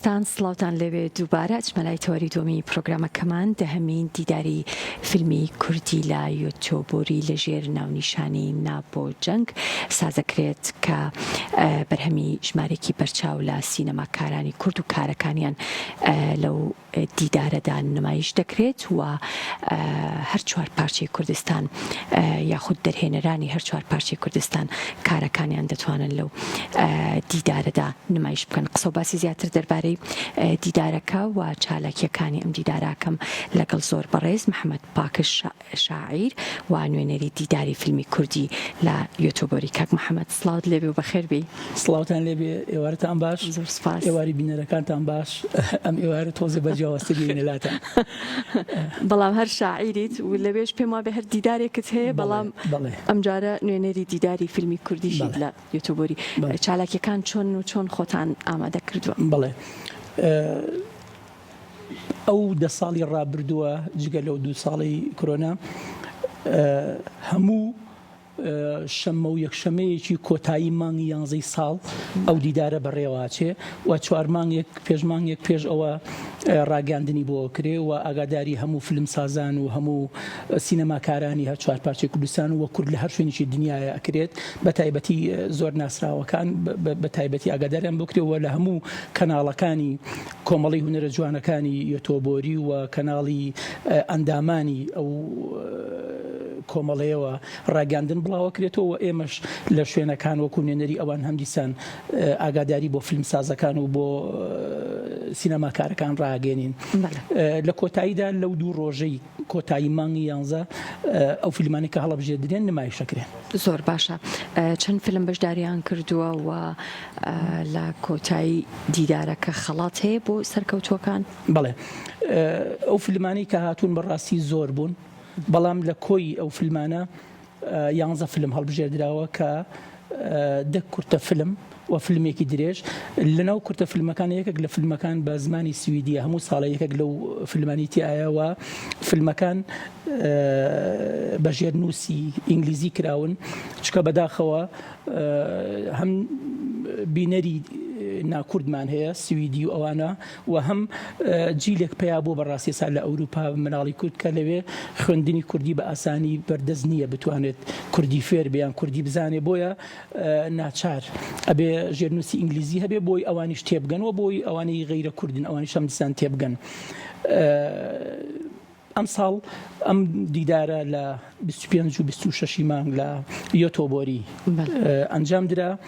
بەڕێستان سڵاوتان لەوێ دووبارە ئەچمەلای تۆری دومی پرۆگرامەکەمان دەهەمین دیداری فیلمی کوردی لە یوتیوبۆری لەژێر ناونیشانی نا بۆ جەنگ سازەکرێت کە بەرهەمی ژمارێکی بەرچاو لە سینەماکارانی کورد و کارەکانیان لەو دیدارەدا نمایش دەکرێت و هەر چوار پارچەی کوردستان یاخود دەرهێنەرانی هەر چوار پارچەی کوردستان کارەکانیان دەتوانن لەو دیدارەدا نمایش بکەن. قسە و باسی زیاتر دەربارەی دیدارەکە و چالاکیەکانی ئەم دیداراکەم لەگەڵ زۆر بەڕێز محەممەد پاکش شاعیر و نوێنەری دیداری فیلمی کوردی لە یوتیوبۆری کاک محەممەد سڵاوت لێبێ و بەخێربی. سڵاوتان لێبێ، ئێوارتان باش، زۆر سپاس، ئێواری بینەرەکانتان باش. ئەم ئێوارە تۆزە بەرجاوەستە بینەلاتان. بەڵام هەر شاعیریت و لەوێش پێم وابێ هەر دیدارێکت هەیە، بەڵام ئەمجارە نوێنەری دیداری فیلمی کوردیشی لە یوتیوبۆری چالاکیەکان چۆن و چۆن خۆتان ئامادە کردووە؟ بەڵێ، ئەو 10 ساڵی ڕابردووە جگە لەو 2 ساڵی کۆرۆنا هەموو شەمە و یەکشەمەیەکی کۆتایی مانگی 11 ساڵ ئەو دیدارە بەڕێوەچێ و 4 مانگێک پێشمانگێک پێش ئەوە ڕاگەاندنی بۆ کرێ و ئاگاداری هەموو فیلم سازان و هەموو سینەماکارانی هەر 4 پارچەی کوردستان و کورد لە هەر شوێنێکی دنیاە ئەکرێت، بە تایبەتی زۆر ناسراوەکان بە تایبەتی ئاگاداریان بۆ کرێەوە لە هەموو کەناڵەکانی کۆمەڵی هونەرە جوانەکانی یوتیوبۆری و کەناڵی ئەندامانی ئەو کۆمەڵەیەوە ڕاگەاندن بڵاوە کرێتەوە. ئێمەش لە شوێنەکان وەکو نوێنەری ئەوان هەمدیسان ئاگاداری بۆ فیلم سازەکان و بۆ سینەماکارەکان ڕاگەێنین. لە کۆتاییدا لەو 2 ڕۆژەی کۆتایی مانگی 11 ئەو فیلمانی کە هەڵەبژێردرێن نمایشەکرێن. زۆر باشە. چەند فیلم بەشداریان کردووە و لە کۆتایی دیدارەکە خەڵات هەیە بۆ سەرکەوتووەکان؟ بەڵێ، ئەو فیلمانی کە هاتوون بەڕاستی زۆر بوون، بەڵام لە کۆی ئەو فیلمانە 11 فیلم هەڵبژێردراوە کە 10 کورتە فیلم و فیلمێکی درێژ. لەناو کورتە فیلمەکان یەکێک لە فیلمەکان بە زمانی سویدیە، هەموو ساڵە یەکێک لەو فیلمانی تایەوە فیلمەکان بە ژێرنووسی ئینگلیزی کراون، چکە بەداخەوە هەم بینەری ناکوردمان هەیە سویدی و ئەوانە و هەم جیلێک پیا بۆ بەڕاستی سا لە ئەوروپا مناڵی کورد کە لەوێ خوێندنی کوردی بە ئاسانی بەردەست نییە بتوانێت کوردی فێر بیان کوردی بزانێ، بۆیە ناچار ئەبێ ژێرنووسی ئینگلیزی هەبێ بۆی ئەوانیش تێبگەن و بۆی ئەوانەی غەیرە کوردن ئەوانیش هەم دیسان تێبگەن. ئەم ساڵ ئەم دیدارە لە 25 و 26 مانگ لە یوتیوبۆری ئەنجام درا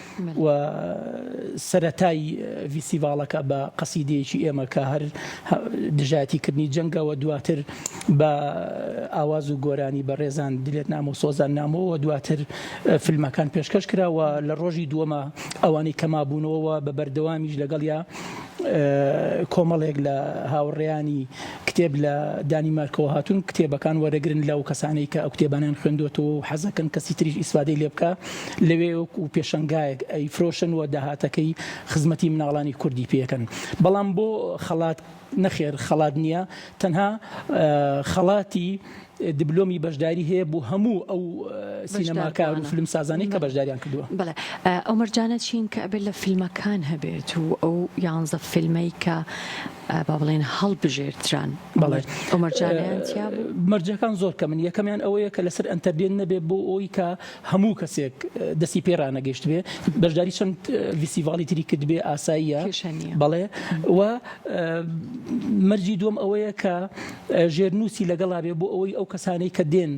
و سەرەتای ڤیسیڤاڵەکە بە قەسیدەیەکی ئێمە کە هەر دژایەتیکردنی جەنگە و دواتر بە ئاواز و گۆرانی بە ڕێزان دلێت نامە و سۆزان نامەوە و دواتر فیلمەکان پێشکەش کراوە. لە ڕۆژی دووەمە ئەوانەی کەمابوونەوە بە بەردەوامیش لەگەڵیا کۆمەڵێک لە هاوڕێیانی کتێب لە دانیمارکەوە هاتوون کتێبەکان وەرەگرن لەو کەسانەی کە ئەو کتێبانیان خوێندوێتەوە و حەزەکەن کەسی تریش ئیسفادەی لێ بکە لەوێ و پێشەنگایەک ئەیفرۆشن و داهاتەکەی خزمەتی مناڵانی کوردی پێکەن. بەڵام بۆ خەڵات نەخێر خەڵات نییە، تەنها خەڵاتی دیبلۆمی بەشداری هەیە بۆ هەموو ئەو سینەماکار و فیلم سازانی کە بەشداریان کردووە. بەڵێ، ئەو مەرجانە چین کە ئەبێت لە فیلمەکان هەبێت و ئەو 11 فیلمەی کە با بڵێن هەڵبژێردران، بەڵێ ئەو مەرجانیان چیا بوو؟ مەرجەکان زۆر کەمن. یەکەمیان ئەوەیە کە لەسەر ئەنتەرنێت نەبێت بۆ ئەوی کە هەموو کەسێک دەستی پێ ڕانەگەیشت بێ، بەشداری چەند ڤیسیڤاڵی تری کرد بێ ئاساییە. بەڵێ، و مەرجی دووەم ئەوەیە کە ژێرنووسی لەگەڵا بێ بۆ ئەوەی ئەو کەسانەی کە دێن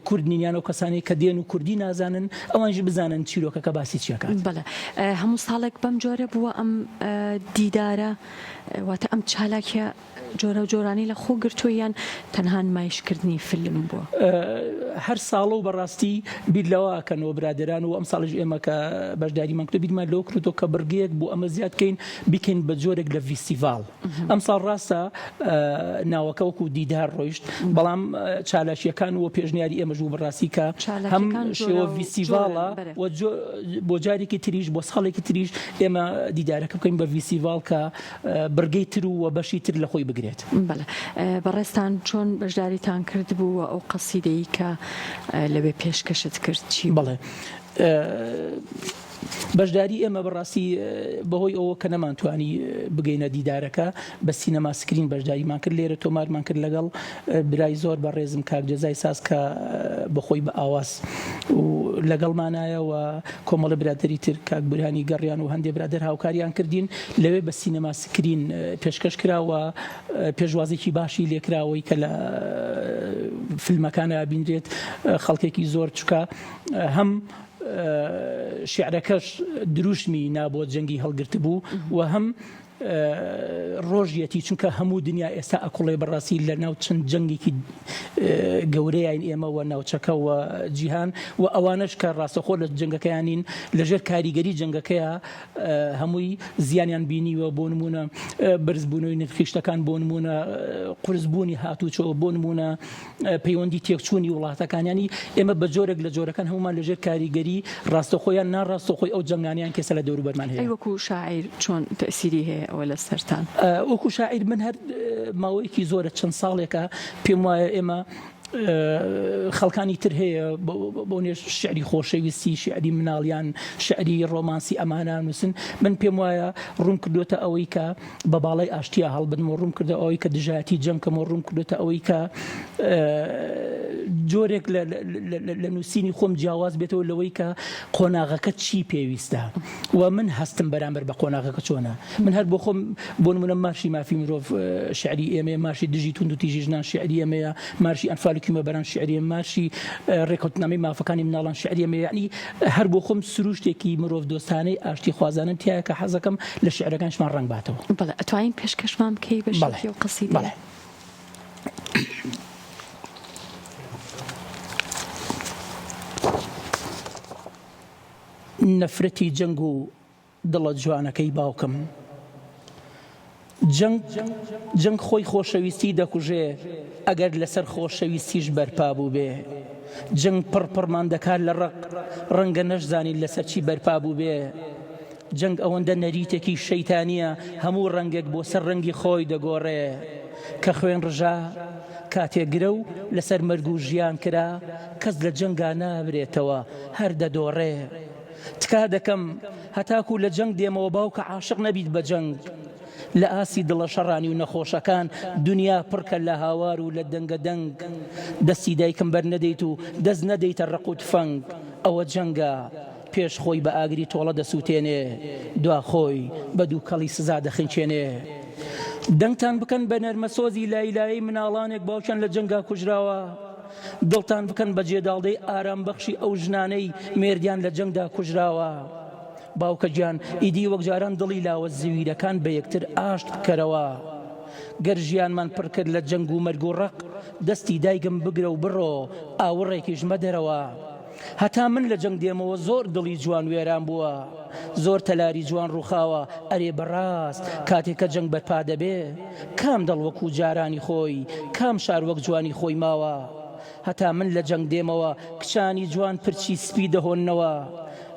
کورد نینیان و کەسانەی کە دێن و کوردی نازانن ئەوانش بزانن چیرۆکەکە باسی چیەکات. بەڵێ، هەموو ساڵێک بەم جۆرە بووە ئەم دیدارە، واتە ئەم چالاکیە جۆرە و جۆرانی لە خۆ گرتوویان تەنها نمایشکردنی فیلم بووە؟ هەر ساڵە و بەڕاستی بیر لەوەکەنەوە برادران و ئەم ساڵش ئێمە کە بەشداریمان کردو بیرمان لەوە کردو کە بڕگەیەک بۆ ئەمە زیادکەین بیکەین بە جۆرێک لە ڤیسیڤاڵ. ئەم ساڵ ڕاستە ناوەکە وەکو دیدار ڕۆیشت، بەڵام چالاشیەکان و پێشنیاری ئێمەش بوو بەڕاستی کە هەم شێوە ڤیسیڤاڵە بۆ جارێکی تریش بۆ ساڵێکی تریش ئێمە دیدارەکە بکەین بە ڤیسیڤاڵ کە بڕگەی تر و بەشی تر لە خۆی بگرێت. بەڵێ، بەڕێستان چۆن بەشداریتان کرد بوو ئەو قەسیدەی کە لەوێ پێشکەشت کرد چی؟ بەڵێ، بەشداری ئێمە بەڕاستی بەهۆی ئەوە کە نەمانتوانی بگەینە دیدارەکە بە سینەما سکرین بەشداریمان کرد لێرە تۆمارمان کرد لەگەڵ برای زۆر بە ڕێزم کاک جەزای ساز کە بەخۆی بە ئاواز و لەگەڵمانایەوە کۆمەڵە برادری تر کاک بورهانی گەڕیان و هەندێک برادر هاوکاریان کردین لەوێ بە سینەما سکرین پێشکەش کراوە پێشوازێکی باشی لێکراوەی کە لە فیلمەکانە بینرێت خەڵکێکی زۆر چکە هەم شعرەکەش دروشمی نابۆ جەنگی هەڵگرت بوو و هەم ڕۆژیەتی چونکە هەموو دنیا ئێستا ئەکوڵێ بەڕاستی لە ناو چەند جەنگێکی گەورەیان ئێمەوە ناوچەکەەوە جیهان و ئەوانش کە ڕاستەخۆ لە جەنگەکەیانین لەژێر کاریگەری جەنگەکەیە هەمووی زیانیان بینیوە بۆ نمونە برزبوونەوەی نرخیشتەکان بۆ نمونە قورسبوونی هاتوچۆ بۆ نمونە پەیوەندی تێکچوونی وڵاتەکانیانی ئێمە بە جۆرێک لە جۆرەکان هەمومان لەژێر کاریگەری ڕاستەخۆیان ناڕاستەخۆی ئەو جەنگانیان کێسە لە دەوروبەرمان هەیە. وەکو شاعیر چۆن تەسیری هەیە ئەوە لە سەرتان؟ وەکو شاعیر من هەر ماوەیەکی زۆرە چەند ساڵێکە پێم وایە ئێمە خەڵکانی تر هەیە بۆ نێش شعری خۆشەویستی شعری مناڵیان شعری ڕۆمانسی ئەمانە نووسن من پێم وایە ڕوون کردوتە ئەوەی کە بە باڵای ئاشتیا هەڵبدم و ڕوون کردە ئەوەی کە دژایەتی جەنگکەم و ڕوون کردوتە ئەوەی کە جۆرێک لە نووسینی خۆم جیاواز بێتەوە لەوەی کە قۆناغەکە چی پێویستە و من هەستم بەرامبەر بە قۆناغەکە چۆنە من هەر بۆ خۆم بۆ نمونە مارشی مافی مرۆڤ شعری ئێمە مارشی دژی تونند و تیژی ژنان شعری ئێمەیە مارشی ئەنفاڵی بەران شعری مارشی ڕێکوتنامەی مافەکانی مناڵان شعری ئێمە یعنی هەر بۆ خۆم سروشتێکی مرۆڤ دۆستانەی ئاشتی خوازانم تایە کە حەزەکەم لە شعرەکانشمان ڕنگ باتەوە. بەڵێ ئەتوانین پێشکەشمان بکەی بە شێوەیەکی و قەسیدە؟ نەفرەتی جەنگ و دڵە جوانەکەی باوکم جەنگ خۆی خۆشەویستی دەکوژێ ئەگەر لەسەر خۆشەویستیش بەرپا بوو بێ جەنگ پڕمان دەکات لە ڕەنگە نەشزانی لەسەر چی بەرپا بوو بێ جەنگ ئەوەندە نەریتێکی شەیتانیە هەموو ڕەنگێک بۆ سەر ڕەنگی خۆی دەگۆڕێ کە خوێن ڕژا کاتێگرە و لەسەر مەرگ و ژیان کرا کەس لە جەنگا نابرێتەوە هەر دەدۆڕێ تکا دەکەم هەتاکو لە جەنگ دێمەوە باوکە عاشق نەبیت بە جەنگ لە ئاسی دڵە شەڕانی و نەخۆشەکان دنیا پڕکە لە هاوار و لە دەنگە دەنگ دەستی دایکم بەر نەدەیت و دەست نەدەیتە ڕق و تفەنگ ئەوە جەنگە پێش خۆی بە ئاگری تۆڵە دەسووتێنێ دوا خۆی بە دوو کەڵی سزا دەخنچێنێ دەنگتان بکەن بە نەرمەسۆزی لایلایی مناڵانێک باوکیان لە جەنگا کوژراوە دڵتان بکەن بە جێداڵدەی ئارام بەخشی ئەو ژنانەی مێردیان لە جەنگدا کوژراوە باوکە گیان ئیدی وەک جاران دڵی لاوە زویرەکان بە یەکتر ئاشت بکەرەوە گەر ژیانمان پڕ کرد لە جەنگ و مەرگ و ڕق دەستی دایکم بگرە و بڕۆ ئاوڕێکیش مەدەرەوە هەتا من لە جەنگ دێمەوە زۆر دڵی جوان وێران بووە زۆر تەلاری جوان ڕووخاوە ئەرێ بەڕاست کاتێککە جەنگ بەرپا دەبێ کام دڵ وەکو جارانی خۆی کام شار وەک جوانی خۆی ماوە هەتا من لە جەنگ دێمەوە کچانی جوان پرچی سپی دەهۆننەوە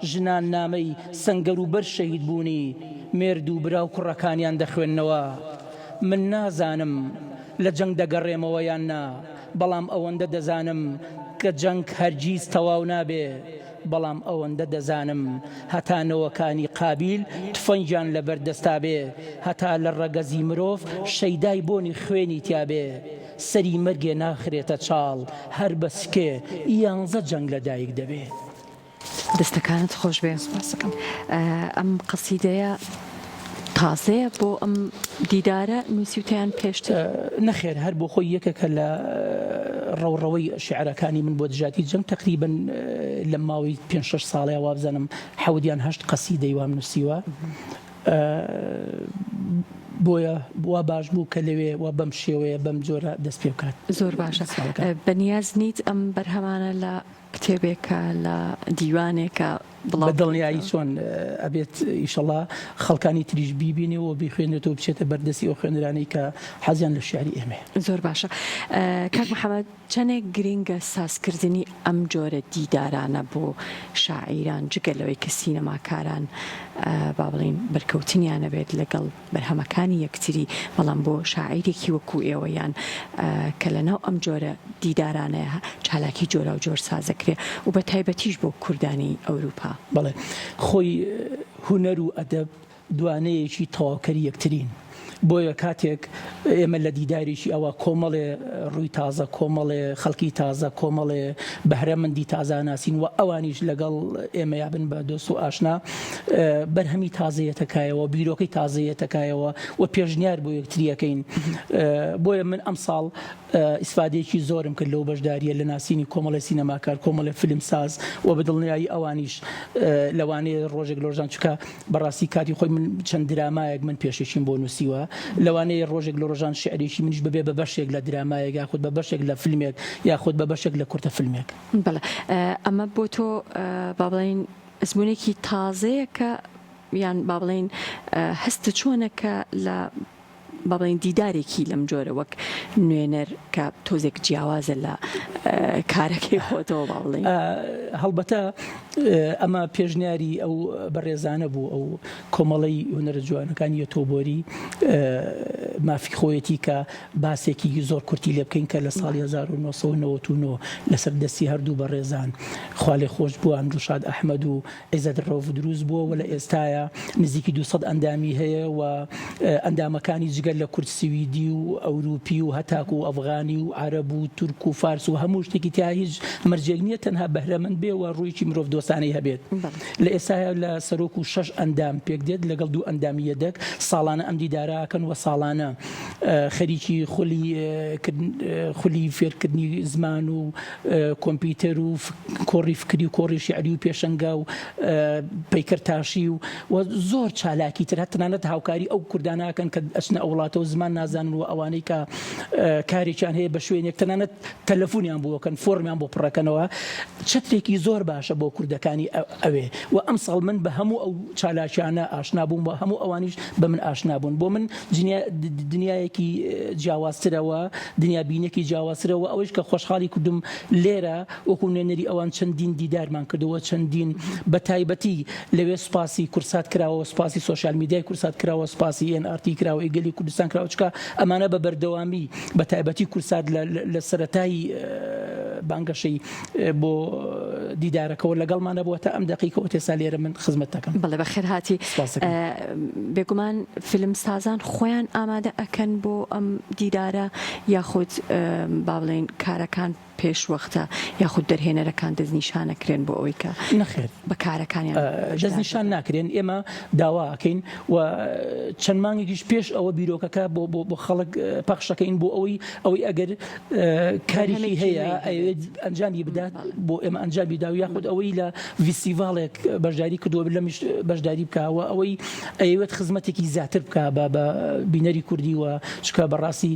ژنان نامەی سەنگەر و بەر شەهید بوونی مێرد و برا و کوڕەکانیان دەخوێندنەوە من نازانم لە جەنگ دەگەڕێمەوە یان نا بەڵام ئەوەندە دەزانم کە جەنگ هەرگیز تەواو نابێ بەڵام ئەوەندە دەزانم هەتانەوەکانی قابیل تفەنجیان لە بەردەستا بێ هەتا لە ڕەگەزی مرۆڤ شەیدای بۆنی خوێنی تیابێ سەری مەرگێ ناخرێتە چاڵ هەر بەسکێ یانزە جەنگ لەدایک دەبێ. دەستەکانت خۆش بێ. ئەم قەسیدەیە تازەیە بۆ ئەم دیدارە نووسیوتیان پێشتر؟ نەخێر هەر بۆ خۆی یەکێکە لە ڕەوڕەوەی شعرەکانی من بۆ دژاتی جەنگ تقریبن لە ماوەی 5-6 ساڵەیە وابزانم 7 قەسیدەی وام نووسیوە بۆیە وا باش بوو کە لەوێ و بەم شێوەیە بەم جۆرە دەست پێ بکات. زۆر باشە. بەنیاز نیت ئەم بەرهەمانە لە کتێبێکە لە دیوانێکە بە دڵنیایی چۆن ئەبێت ئیشەڵا خەڵکانی تریش بیبینێەوە بیخوێنێتەوە بچێتە بەردەستی ئەو خوێنرانەی کە حەزیان لە شیعری ئێمە. زۆر باشە. کاک محەممەد چەندێک گرینگە سازکردنی ئەم جۆرە دیدارانە بۆ شاعیران جگەلەوەی کە سینەماکاران با بڵین بەرکەوتنیانە بێت لەگەڵ بەرهەمەکانی یەکتری بەڵام بۆ شاعیرێکی وەکو ئێوەیان کە لەناو ئەم جۆرە دیدارانەیە چالاکی جۆرە و جۆر سازەکرێ و بە تایبەتیش بۆ کوردانی ئەوروپا بکە. بەڵێ خۆی هونەر و ئەدەب دوانەیەکی تەواوکەری یەکترین بۆیە کاتێک ئێمە لە دیداریشی ئەوە کۆمەڵێ ڕووی تازە کۆمەڵێ خەڵکی تازە کۆمەڵێ بەهرەمەندی تازاناسین و ئەوانیش لەگەڵ ئێمە یابن بە دۆست و ئاشنا بەرهەمی تازەیەتەکایەوە بیرۆکەی تازەیەتەکایەوە و پێشنیار بۆ یەکتریەکەین. بۆیە من ئەم ساڵ ئیسفادەیەکی زۆرم کرد لەو بەشداریە لە ناسینی کۆمەڵی سینەماکار کۆمەڵی فیلمساز و بەدڵنیایی ئەوانیش لەوانەیە ڕۆژێک لۆژان چکە بەڕاستی کاتی خۆی من چەند درامایەک من پێشێکیم بۆ نووسیوە لەوانەیە ڕۆژێک لە ڕۆژان شعریشی منیش ببێ بە بەشێک لە درامایەک یاخود بە بەشێک لە فیلمێک یاخود بە بەشێک لە کورتە فیلمێک. بەڵێ ئەمە بۆ تۆ با بڵێن ئەزمونێکی تازەیە کە یان با بڵێن هەستە چۆنەکە لە با بڵێن دیدارێکی لەم جۆرە وەک نوێنەر کە تۆزێک جیاوازە لە کارەکەی خۆتەوە با بڵێن. هەڵبەتە ئەمە پێشنیاری ئەو بەڕێزانە بوو ئەو کۆمەڵی هونەرە جوانەکانی یەتۆبۆری مافی خۆیەتی کە باسێکی زۆر کورتی لێ بکەین کە لە ساڵی 1999 لەسەر دەستی هەردوو بەڕێزان خوا لێ خۆش بووان ڕوشاد ئەحمەد و عیزەت ڕەوف دروست بووە و لە ئێستایە نزیکی 200 ئەندامی هەیە و ئەندامەکانی جگەل لە کورد سویدی و ئەوروپی و هەتاک و ئەفغانی و عەرەب و تورک و فارس و هەموو شتێکی تا هیچ مەرجێک نییە تەنها بەهرەمەند بێ و ڕوویکی مرۆڤ دۆستانەی هەبێت. لە ئێستاە لە سەرۆک و 6 ئەندام پێک دێت لەگەڵ 2 ئەندامی یەدەک ساڵانە ئەم دیداراکەن و ساڵانە خەریکی خولی فێرکردنی زمان و کۆمپیوتەر و کۆڕی فکری و کۆڕی شیعری و پێشەنگا و پەیکەر تاشی و زۆر چالاکی تر هەتەنانەت هاوکاری ئەو کورداناکەن کە ئەچنە ئەو وڵاتەوە زمان نازانن و ئەوانەی کە کارێکیان هەیە بە شوێنێک تەنانەت تەلەفۆنیان بۆکەن فۆرمیان بۆ پڕەکەنەوە چەترێکی زۆر باشە بۆ کوردەکانی ئەوێ و ئەم ساڵ من بە هەموو ئەو چالاکیانە ئاشنا بووم بە هەموو ئەوانیش بە من ئاشنا بوون بۆ من دنیایەکی جیاوازترەوە دنیا بینێکی جیاوازترەوە ئەوەش کە خۆشحاڵی کردم لێرە وەکو نوێنەری ئەوان چەندین دیدارمان کردەوە چەندین بە تایبەتی لەوێ سوپاسی کورسات کراوە سوپاسی سوشیال میدیای کورسات کراوە سوپاسی NRT کراوە ئیگەلی کوردستان کراوە چکە ئەمانە بە بەردەوامی بە تایبەتی کورسات لە سەرەتایی بانگەشەی بۆ دیدارەکەەوە لەگەڵمانە بووە تا ئەم دقیقەوە تێسا لێرە من خزمەت دەکەم. بەڵێ بەخێر هاتی. بێگومان فیلم سازان خۆیان ئامادە ئەکەن بۆ ئەم دیدارە یاخود با بڵێن کارەکان پێشوەختە یاخود دەرهێنەرەکان دەستنیشانەکرێن بۆ ئەوەی کە نەخێر بەکارەکانیان دەستنیشان ناکرێن. ئێمە داواکەین و چەند مانگێکیش پێش ئەوە بیرۆکەکە بۆ خەڵک پەخشەکەین بۆ ئەوەی ئەگەر کاریشی هەیە ئەنجامی بدات بۆ ئێمە ئەنجامی دا و یاخود ئەوەی لە ڤیسیڤاڵێک بەشداری کردووە لەمیش بەشداری بکەوە ئەوەی ئەوێت خزمەتێکی زیاتر بکە بە بینەری کوردی و چکە بەڕاستی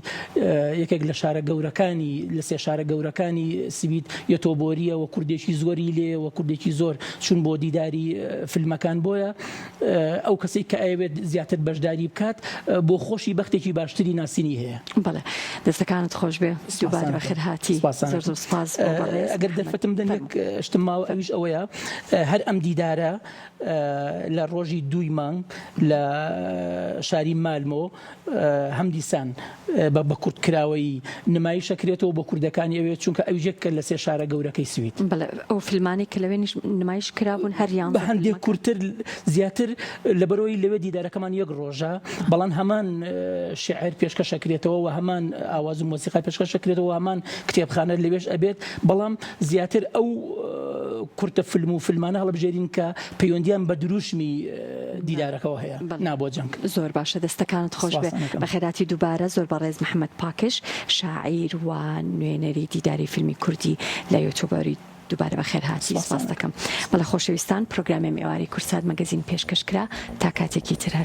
یەکێک لە شارە گەورەکانی لە سێ شارە گەورەکانی سوید یەتۆبۆریە و کوردێکی زۆری لێ و کوردێکی زۆر چون بۆ دیداری فیلمەکان بۆیە ئەو کەسێک کە ئەوێت زیاتر بەشداری بکات بۆ خۆشی بەختێکی باشتری ناسینی هەیە. بەڵێ دەستەکانت خۆش بێ دووبارە بەخێر هاتی. ئەگەر دەرفەتم دەن یەک شتم ماوە ئەویش ئەوەیە هەر ئەم دیدارە لە ڕۆژی 2 مانگ لە شاری مالمۆ هەم دیسان بە کوردکراوەی نمایشەکرێتەوە بۆ کوردەکانی ئەوێت چونکە ئەوژێک لە سێ شارە گەورەکەی سوید. بەڵێ ئەو فیلمانێک کە لەوێ نمایش کرابوون هەریان بە هەندێک کورتتر زیاتر لە بەرەوەی لەوێ دیدارەکەمان یەک ڕۆژە بەڵام هەمان شعر پێشکەشەکرێتەوە و هەمان ئاواز و مۆسیقای پێشکەشەکرێتەوە هەمان کتێبخانە لەوێش ئەبێت بەڵام زیاتر ئەو کورتە فیلم و فیلمانە هەڵبژێرین کە پەیوەندیان بە دروشمی دیدارەکەەوە هەیە نابۆ جەنگ. زۆر باشە دەستەکانت خۆش بێ بەخێراتی دووبارە زۆر بەڕێز محەممەد پاکش شاعیر و نوێنەری دیداری فیلمی کوردی لە یوتیوبەری دووبارە بەخێر هاتی سپاس دەکەم. بەڵە خۆشەویستان پرۆگرامی ئێواری کورسات مەگەزین پێشکەشکرا تا کاتێکی تر